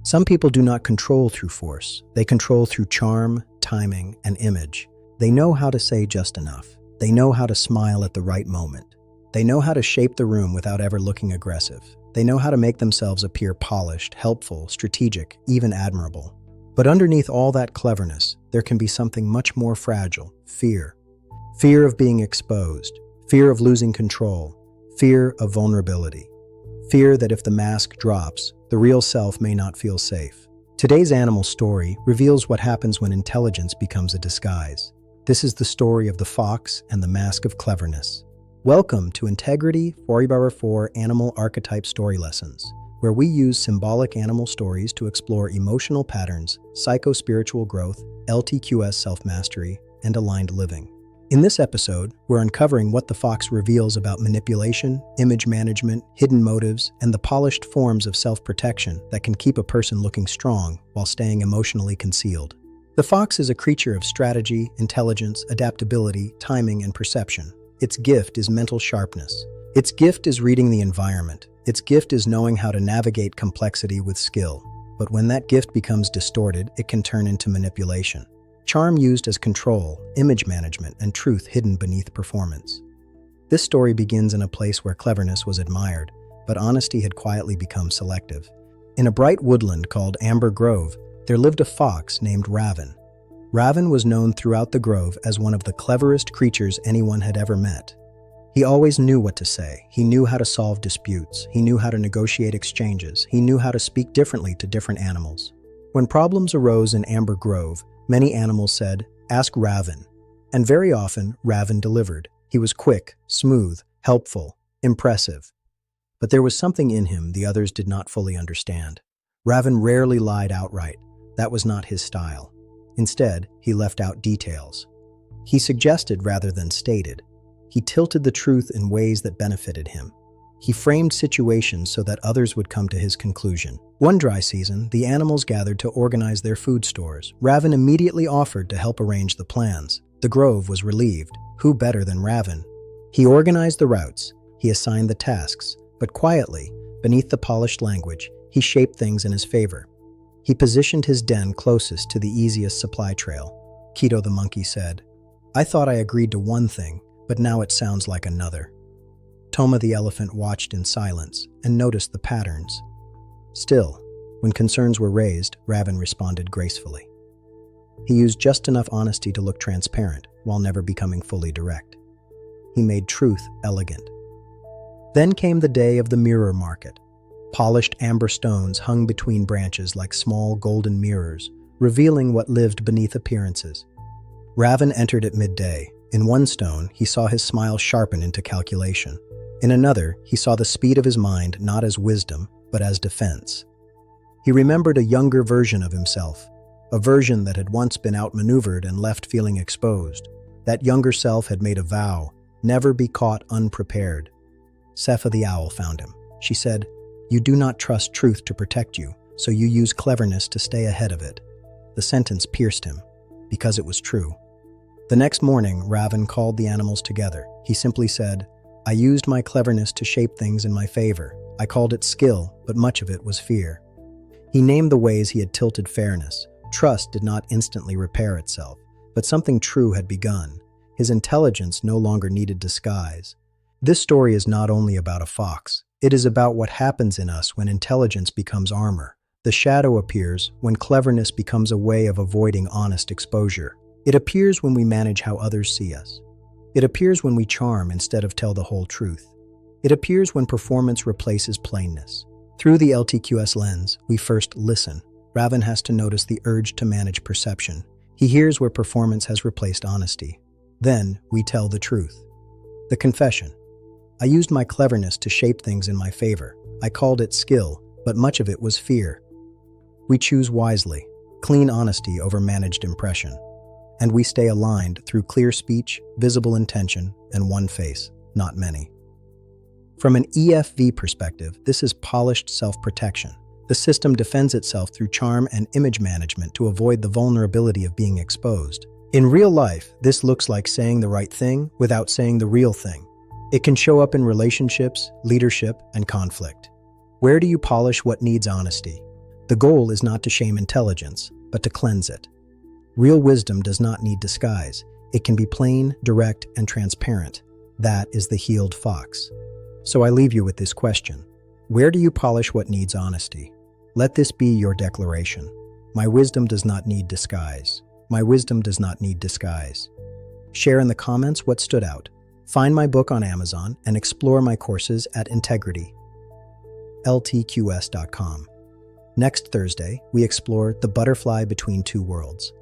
Some people do not control through force. They control through charm, timing, and image. They know how to say just enough. They know how to smile at the right moment. They know how to shape the room without ever looking aggressive. They know how to make themselves appear polished, helpful, strategic, even admirable. But underneath all that cleverness, there can be something much more fragile: fear. Fear of being exposed, fear of losing control, fear of vulnerability. Fear that if the mask drops, the real self may not feel safe. Today's animal story reveals what happens when intelligence becomes a disguise. This is the story of the fox and the Mask of Cleverness. Welcome to Integrity 4x4 Animal Archetype Story Lessons, where we use symbolic animal stories to explore emotional patterns, psycho-spiritual growth, LTQS self-mastery, and aligned living. In this episode, we're uncovering what the fox reveals about manipulation, image management, hidden motives, and the polished forms of self-protection that can keep a person looking strong while staying emotionally concealed. The fox is a creature of strategy, intelligence, adaptability, timing, and perception. Its gift is mental sharpness. Its gift is reading the environment. Its gift is knowing how to navigate complexity with skill. But when that gift becomes distorted, it can turn into manipulation. Charm used as control, image management, and truth hidden beneath performance. This story begins in a place where cleverness was admired, but honesty had quietly become selective. In a bright woodland called Amber Grove, there lived a fox named Raven. Raven was known throughout the grove as one of the cleverest creatures anyone had ever met. He always knew what to say. He knew how to solve disputes. He knew how to negotiate exchanges. He knew how to speak differently to different animals. When problems arose in Amber Grove, many animals said, "Ask Raven." And very often, Raven delivered. He was quick, smooth, helpful, impressive. But there was something in him the others did not fully understand. Raven rarely lied outright. That was not his style. Instead, he left out details. He suggested rather than stated. He tilted the truth in ways that benefited him. He framed situations so that others would come to his conclusion. One dry season, the animals gathered to organize their food stores. Raven immediately offered to help arrange the plans. The grove was relieved. Who better than Raven? He organized the routes. He assigned the tasks. But quietly, beneath the polished language, he shaped things in his favor. He positioned his den closest to the easiest supply trail. Keto the monkey said, "I thought I agreed to one thing, but now it sounds like another." Toma the elephant watched in silence and noticed the patterns. Still, when concerns were raised, Raven responded gracefully. He used just enough honesty to look transparent while never becoming fully direct. He made truth elegant. Then came the day of the mirror market. Polished amber stones hung between branches like small golden mirrors, revealing what lived beneath appearances. Raven entered at midday. In one stone, he saw his smile sharpen into calculation. In another, he saw the speed of his mind not as wisdom, but as defense. He remembered a younger version of himself, a version that had once been outmaneuvered and left feeling exposed. That younger self had made a vow, never be caught unprepared. Sepha the owl found him. She said, "You do not trust truth to protect you, so you use cleverness to stay ahead of it." The sentence pierced him, because it was true. The next morning, Raven called the animals together. He simply said, "I used my cleverness to shape things in my favor. I called it skill, but much of it was fear." He named the ways he had tilted fairness. Trust did not instantly repair itself, but something true had begun. His intelligence no longer needed disguise. This story is not only about a fox. It is about what happens in us when intelligence becomes armor. The shadow appears when cleverness becomes a way of avoiding honest exposure. It appears when we manage how others see us. It appears when we charm instead of tell the whole truth. It appears when performance replaces plainness. Through the LTQS lens, we first listen. Raven has to notice the urge to manage perception. He hears where performance has replaced honesty. Then, we tell the truth. The confession. I used my cleverness to shape things in my favor. I called it skill, but much of it was fear. We choose wisely, clean honesty over managed impression. And we stay aligned through clear speech, visible intention, and one face, not many. From an EFV perspective, this is polished self-protection. The system defends itself through charm and image management to avoid the vulnerability of being exposed. In real life, this looks like saying the right thing without saying the real thing. It can show up in relationships, leadership, and conflict. Where do you polish what needs honesty? The goal is not to shame intelligence, but to cleanse it. Real wisdom does not need disguise. It can be plain, direct, and transparent. That is the healed fox. So I leave you with this question. Where do you polish what needs honesty? Let this be your declaration. My wisdom does not need disguise. My wisdom does not need disguise. Share in the comments what stood out. Find my book on Amazon and explore my courses at Integrity. LTQS.com. Next Thursday, we explore The Butterfly Between Two Worlds.